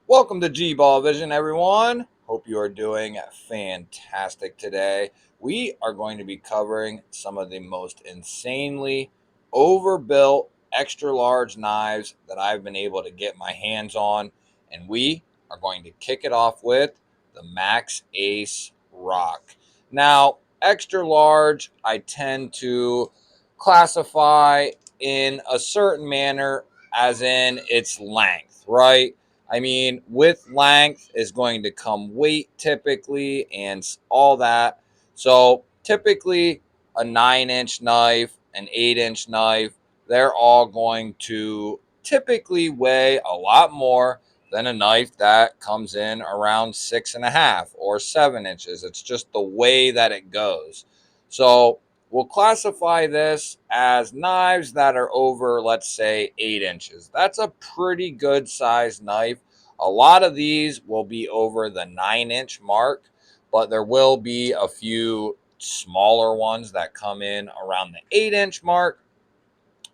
Welcome to GBALL VISION, everyone. Hope you are doing fantastic today. We are going to be covering some of the most insanely overbuilt extra large knives that I've been able to get my hands on. And we are going to kick it off with the Maxace Rock. Now, extra large, I tend to classify in a certain manner, as in its length, right? I mean, with length is going to come weight typically and all that. So typically a 9-inch knife, an 8-inch knife, they're all going to typically weigh a lot more than a knife that comes in around 6.5 or 7 inches. It's just the way that it goes. So we'll classify this as knives that are over, let's say, 8 inches. That's a pretty good sized knife. A lot of these will be over the 9-inch mark, but there will be a few smaller ones that come in around the 8-inch mark.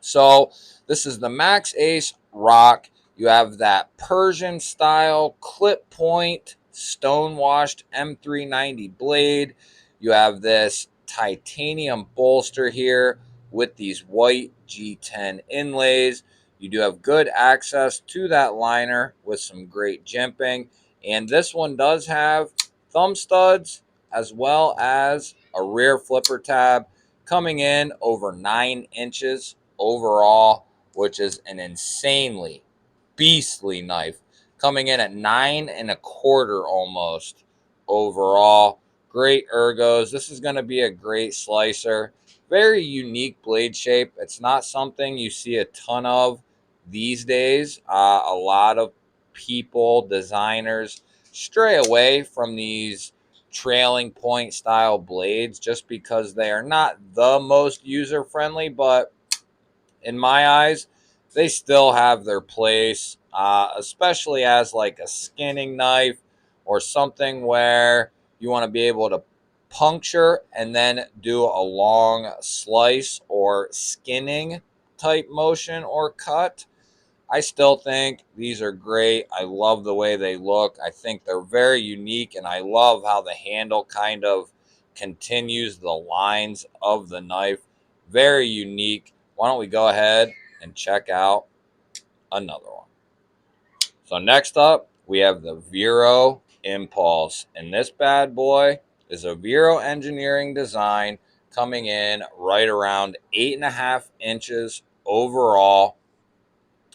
So this is the Maxace Rock. You have that Persian style clip point stone washed M390 blade. You have this titanium bolster here with these white G10 inlays. You do have good access to that liner with some great jimping. And this one does have thumb studs as well as a rear flipper tab coming in over 9 inches overall, which is an insanely beastly knife, coming in at 9.25 almost overall. Great ergos. This is going to be a great slicer. Very unique blade shape. It's not something you see a ton of these days. A lot of people, designers, stray away from these trailing point style blades just because they are not the most user friendly, but in my eyes, they still have their place, especially as like a skinning knife or something where you want to be able to puncture and then do a long slice or skinning type motion or cut. I still think these are great. I love the way they look. I think they're very unique, and I love how the handle kind of continues the lines of the knife. Very unique. Why don't we go ahead and check out another one? So next up, we have the Vero Impulse, and this bad boy is a Vero engineering design coming in right around 8.5 inches overall.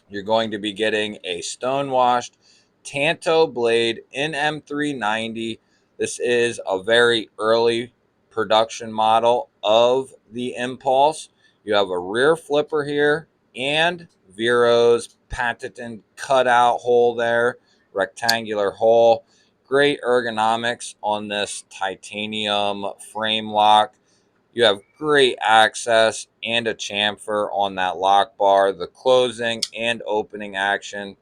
You're going to be getting a stonewashed Tanto blade in M390. This is a very early production model of the Impulse. You have a rear flipper here and Vero's patented cutout hole there, rectangular hole. Great ergonomics on this titanium frame lock. You have great access and a chamfer on that lock bar. The closing and opening action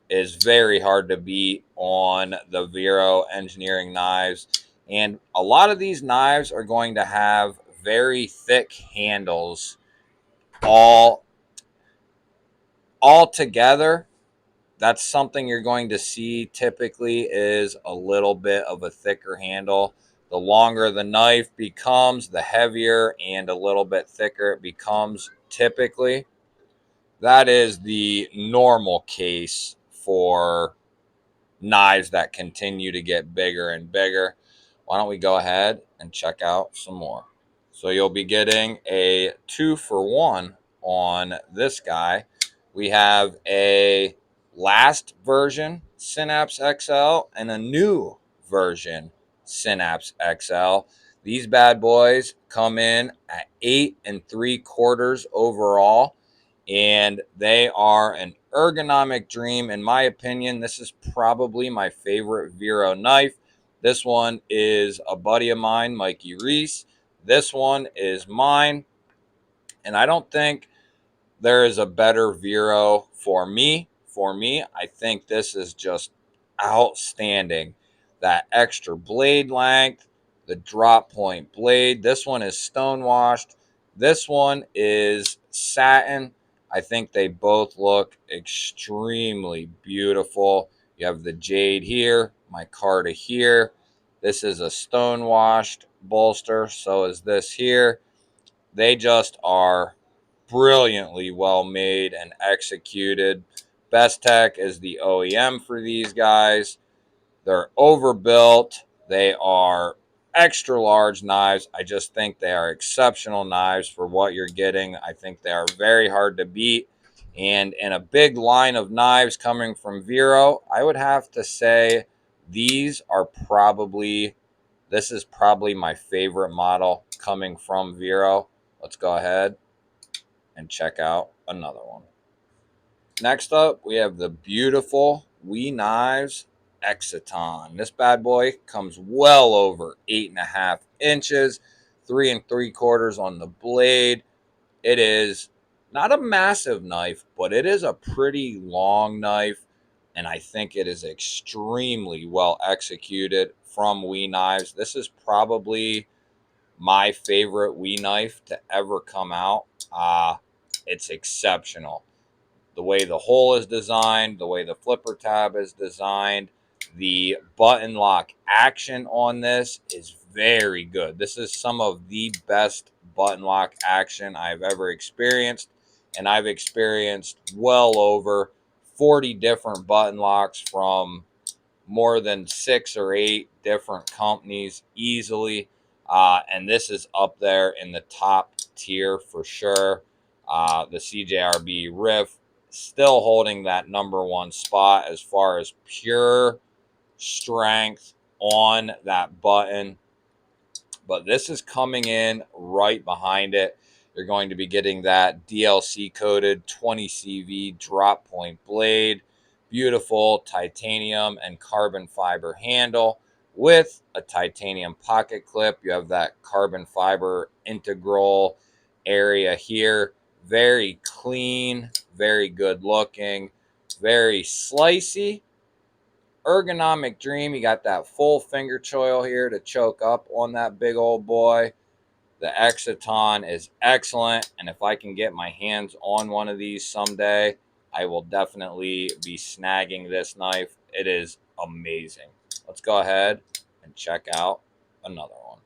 is very hard to beat on the Vero engineering knives. And a lot of these knives are going to have very thick handles all all together. That's something you're going to see typically is a little bit of a thicker handle. The longer the knife becomes, the heavier and a little bit thicker it becomes typically. That is the normal case for knives that continue to get bigger and bigger. Why don't we go ahead and check out some more? So you'll be getting a 2-for-1 on this guy. We have a last version Synapse XL and a new version Synapse XL. These bad boys come in at 8.75 overall, and they are an ergonomic dream. In my opinion, this is probably my favorite Vero knife. This one is a buddy of mine, Mikey Reese. This one is mine, and I don't think there is a better Vero for me. For me, I think this is just outstanding. That extra blade length, the drop point blade. This one is stonewashed. This one is satin. I think they both look extremely beautiful. You have the jade here, micarta here. This is a stone washed bolster, so is this here. They just are brilliantly well made and executed. Best Tech is the OEM for these guys. They're overbuilt. They are extra large knives. I just think they are exceptional knives for what you're getting. I think they are very hard to beat. And in a big line of knives coming from Vero, I would have to say these are probably, this is probably my favorite model coming from Vero. Let's go ahead and check out another one. Next up, we have the beautiful Knives Exciton. This bad boy comes well over 8.5 inches, 3 3/4 on the blade. It is not a massive knife, but it is a pretty long knife, and I think it is extremely well executed from Knives. This is probably my favorite knife to ever come out. It's exceptional. The way the hole is designed, the way the flipper tab is designed, the button lock action on this is very good. This is some of the best button lock action I've ever experienced, and I've experienced well over 40 different button locks from more than 6 or 8 different companies easily. And this is up there in the top tier for sure. The CJRB Riff still holding that #1 spot as far as pure strength on that button. But this is coming in right behind it. You're going to be getting that DLC coded 20 CV drop point blade, beautiful titanium and carbon fiber handle with a titanium pocket clip. You have that carbon fiber integral area here. Very clean, very good looking, very slicey. Ergonomic dream. You got that full finger choil here to choke up on that big old boy. The Exciton is excellent, and if I can get my hands on one of these someday, I will definitely be snagging this knife. It is amazing. Let's go ahead and check out another one.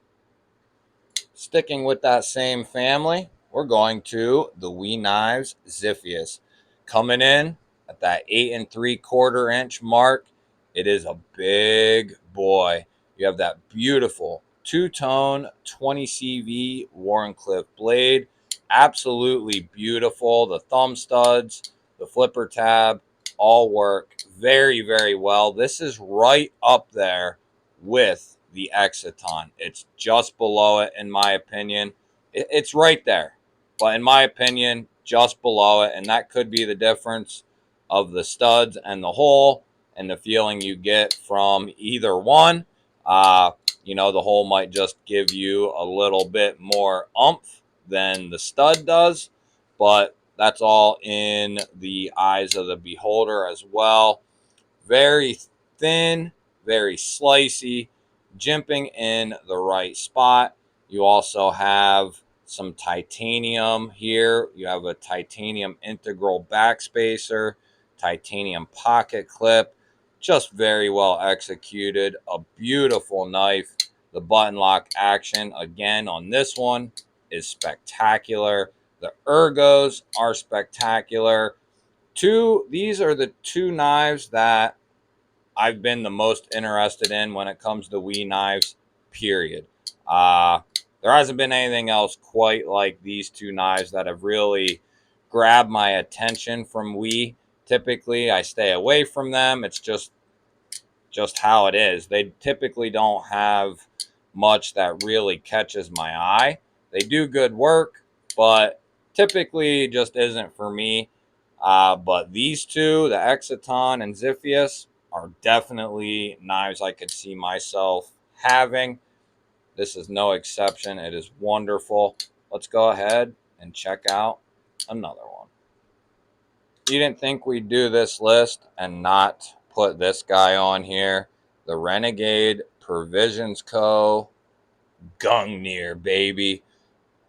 Sticking with that same family, we're going to the Knives Ziffius. Coming in at that 8 3/4 inch mark. It is a big boy. You have that beautiful two-tone 20 CV Wharncliffe blade. Absolutely beautiful. The thumb studs, the flipper tab, all work very, very well. This is right up there with the Exciton. It's just below it, in my opinion. It's right there, but in my opinion, just below it. And that could be the difference of the studs and the hole and the feeling you get from either one. You know, the hole might just give you a little bit more oomph than the stud does, but that's all in the eyes of the beholder as well. Very thin, very slicey, jimping in the right spot. You also have some titanium here. You have a titanium integral backspacer, titanium pocket clip, just very well executed. A beautiful knife. The button lock action, again, on this one is spectacular. The ergos are spectacular. These are the two knives that I've been the most interested in when it comes to knives, period. Uh, there hasn't been anything else quite like these two knives that have really grabbed my attention from Typically, I stay away from them. It's just how it is. They typically don't have much that really catches my eye. They do good work, but typically just isn't for me. But these two, the Exciton and Ziffius, are definitely knives I could see myself having. This is no exception. It is wonderful. Let's go ahead and check out another one. You didn't think we'd do this list and not put this guy on here. The Renegade Provisions Co. Gungnir, baby.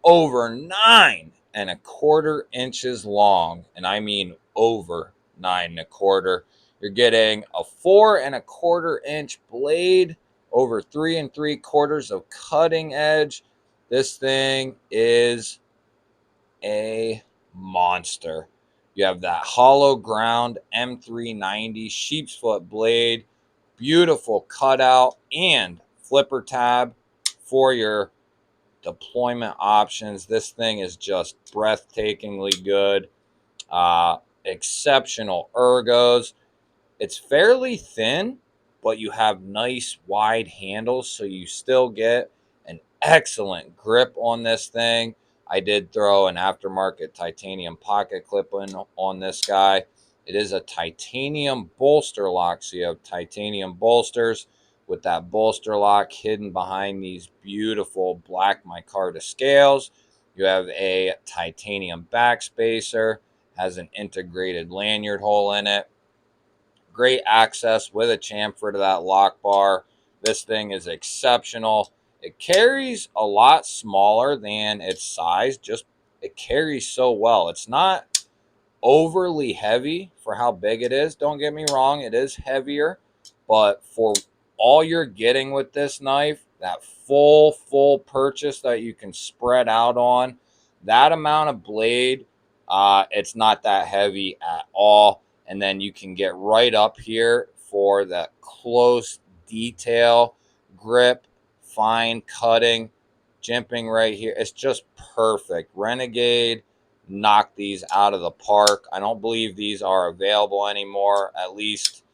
Over 9 1/4 inches long. And I mean over 9 1/4. You're getting a 4¼ inch blade, over 3 3/4 of cutting edge. This thing is a monster. You have that hollow ground M390 sheep's foot blade, beautiful cutout and flipper tab for your deployment options. This thing is just breathtakingly good. Exceptional ergos. It's fairly thin, but you have nice wide handles, so you still get an excellent grip on this thing. I did throw an aftermarket titanium pocket clip in on this guy. It is a titanium bolster lock, so you have titanium bolsters with that bolster lock hidden behind these beautiful black micarta scales. You have a titanium backspacer, has an integrated lanyard hole in it. Great access with a chamfer to that lock bar. This thing is exceptional. It carries a lot smaller than its size. Just it carries so well. It's not overly heavy for how big it is. Don't get me wrong, it is heavier, but for all you're getting with this knife, that full purchase that you can spread out on, that amount of blade, it's not that heavy at all. And then you can get right up here for that close detail, grip, fine cutting, jimping right here. It's just perfect. Renegade knock these out of the park. I don't believe these are available anymore. At least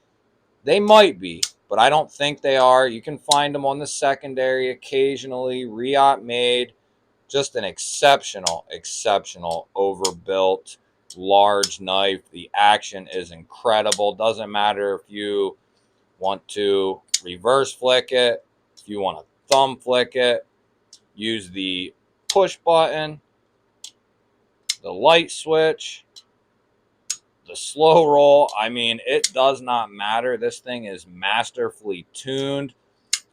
they might be, but I don't think they are. You can find them on the secondary occasionally, Riot made. Just an exceptional overbuilt large knife. The action is incredible. Doesn't matter if you want to reverse flick it, if you want to thumb flick it, use the push button, the light switch, the slow roll. I mean, it does not matter. This thing is masterfully tuned.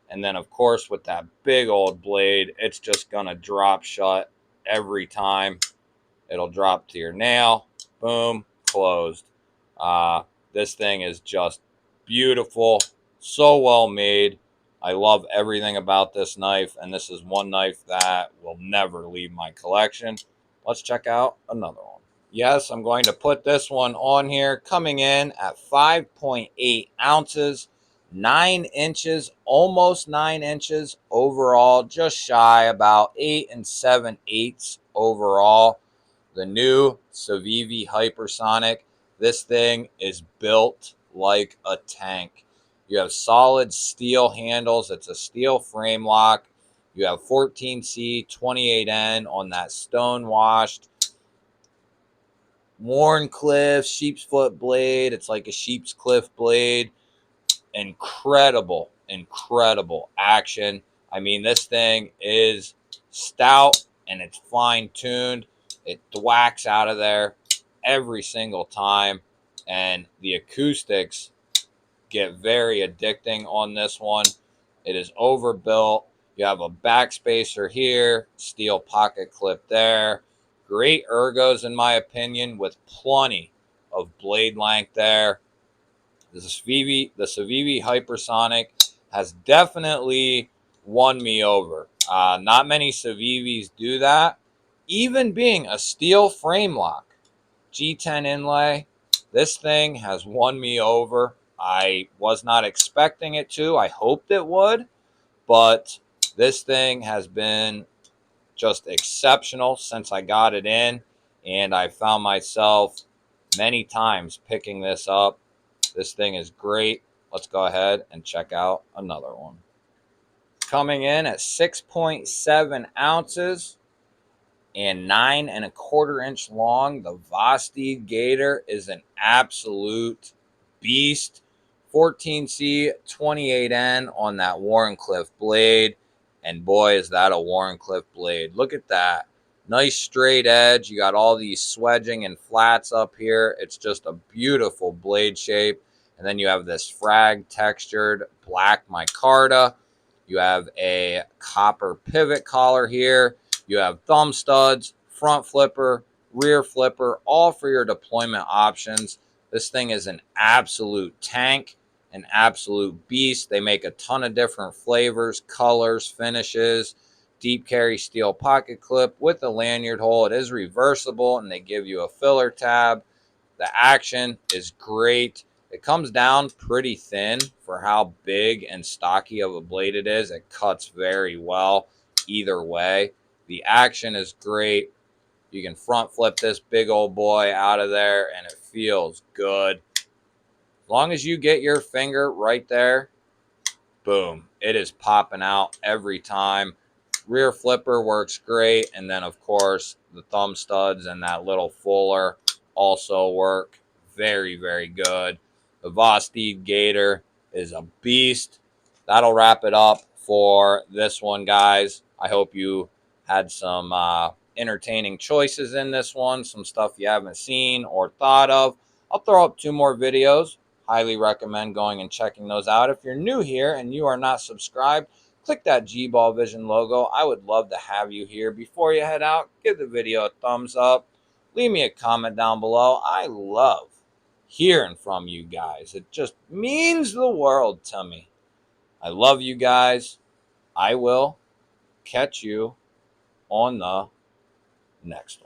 And then, of course, with that big old blade, it's just going to drop shut every time. It'll drop to your nail. Boom, closed. This thing is just beautiful. So well made. I love everything about this knife. And this is one knife that will never leave my collection. Let's check out another one. Yes, I'm going to put this one on here, coming in at 5.8 ounces, 9 inches, almost 9 inches overall, just shy, about 8 7/8 overall. The new Civivi Hypersonic. This thing is built like a tank. You have solid steel handles. It's a steel frame lock. You have 14C, 28N on that stone washed Warncliffe sheep's foot blade. It's like a sheep's cliff blade. Incredible action. I mean, this thing is stout and it's fine tuned. It thwacks out of there every single time, and the acoustics get very addicting on this one. It is overbuilt. You have a backspacer here, steel pocket clip there. Great ergos, in my opinion, with plenty of blade length there. The Civivi Hypersonic has definitely won me over. Not many Civivis do that. Even being a steel frame lock, G10 inlay, this thing has won me over. I was not expecting it to. I hoped it would, but this thing has been just exceptional since I got it in, and I found myself many times picking this up. This thing is great. Let's go ahead and check out another one. Coming in at 6.7 ounces and 9¼ inch long, the Vosteed Gator is an absolute beast. 14C, 28N on that Warncliffe blade. And boy, is that a Warncliffe blade. Look at that. Nice straight edge. You got all these swedging and flats up here. It's just a beautiful blade shape. And then you have this frag textured black micarta. You have a copper pivot collar here. You have thumb studs, front flipper, rear flipper, all for your deployment options. This thing is an absolute tank, an absolute beast. They make a ton of different flavors, colors, finishes. Deep carry steel pocket clip with a lanyard hole. It is reversible, and they give you a filler tab. The action is great. It comes down pretty thin for how big and stocky of a blade it is. It cuts very well either way. The action is great. You can front flip this big old boy out of there, and it feels good. As long as you get your finger right there, boom, it is popping out every time. Rear flipper works great, and then of course the thumb studs and that little fuller also work very, very good. The Vosteed Gator is a beast. That'll wrap it up for this one, guys. I hope you had some entertaining choices in this one, some stuff you haven't seen or thought of. I'll throw up 2 more videos. Highly recommend going and checking those out. If you're new here and you are not subscribed, click that GBALL VISION logo. I would love to have you here. Before you head out, give the video a thumbs up. Leave me a comment down below. I love hearing from you guys. It just means the world to me. I love you guys. I will catch you on the next one.